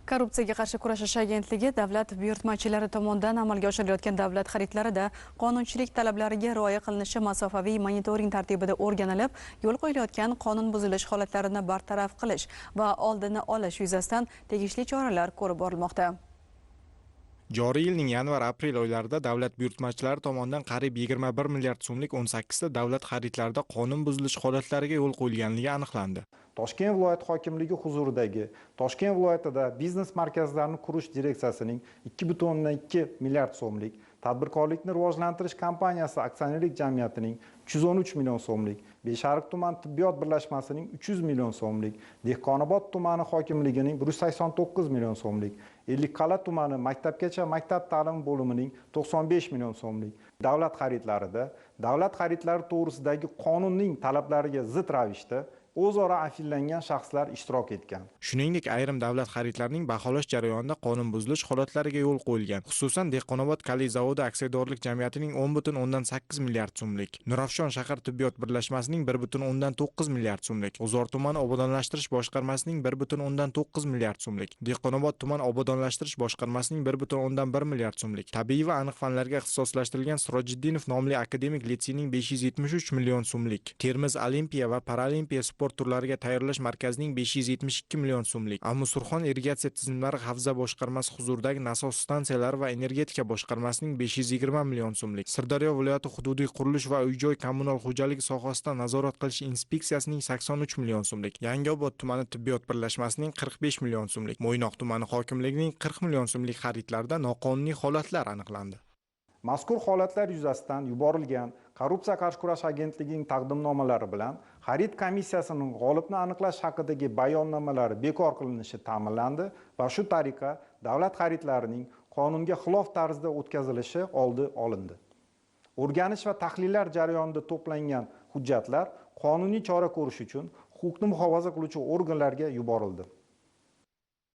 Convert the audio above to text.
Korrupsiyaga qarshi kurashish agentligi davlat buyurtmachilari tomonidan amalga oshirilayotgan davlat xaridlarida qonunchilik talablariga rioya qilinishi masofaviy monitoring tartibida o'rganilib, yo'l qo'yilayotgan qonun buzilish holatlarini bartaraf qilish va oldini olish yuzasidan tegishli choralar ko'rib borilmoqda. Joriy yilning yanvar-aprel oylarida davlat buyurtmachilari tomonidan qariyb 21 milliard so'mlik 18 ta davlat xaridlarida qonun buzilish holatlariga yo'l qo'yilganligi aniqlandi. Toshkent viloyat hokimligi huzuridagi Toshkent viloyatida biznes markazlarini qurish direksiyasining 2,2 milliard so'mlik, tadbirkorlikni rivojlantirish kompaniyasi aksionerlik jamiyatining 313 million so'mlik, Beshariq tuman tibbiyot birlashmasining 300 million so'mlik, Dehqonobod tumani hokimligining 189 million so'mlik, Ellikqal'a tumani maktabgacha maktab ta'limi bo'limining 95 million so'mlik davlat xaridlarida davlat xaridlari to'g'risidagi qonunning talablariga zid ravishda o'zaro afillangan shaxslar ishtirok etgan. Shuningdek, ayrim davlat xaridlarining baholash jarayonida qonun buzilish holatlariga yo'l qo'yilgan. Xususan, Dehqonobod Kaliy zavodi aksiyadorlik jamiyatining 10,8 milliard so'mlik, Nurafshon shahar tibbiyot birlashmasining 1,9 milliard so'mlik, G'uzor tumani obodonlashtirish boshqarmasining 1,9 milliard so'mlik, Dehqonobod tuman obodonlashtirish boshqarmasining 1,1 milliard so'mlik, tabiiy va aniq fanlarga ixtisoslashtirilgan Sirojiddinov nomli akademik litseyning 573 million so'mlik, Termiz Olimpiya va Paralimpiya sport turlariga tayyorlash markazining 572 million so'mlik, Ammusurxon irrigatsiya tizimlari havza boshqarmasi huzuridagi nasos stansiyalari va energetika boshqarmasining 520 million so'mlik, Sirdaryo viloyati hududiy qurilish va uy-joy kommunal xo'jaligi sohasida nazorat qilish inspeksiyasining 83 million so'mlik, Yangiobod tumani tibbiyot birlashmasining 45 million so'mlik, Mo'ynoq tumani hokimligining 40 million so'mlik xaridlarida noqonuniy holatlar aniqlandi. Mazkur holatlar yuzasidan yuborilgan Korrupsiya qarshi kurash agentligining taqdimnomalari bilan xarid komissiyasining g'olibni aniqlash haqidagi bayonnomalari bekor qilinishi ta'minlandi va shu tariqa davlat xaridlarining qonunga xilof tarzda o'tkazilishi oldi olindi. O'rganish va tahlillar jarayonida to'plangan hujjatlar qonuniy chora ko'rish uchun huquqni muhofaza qiluvchi organlarga yuborildi.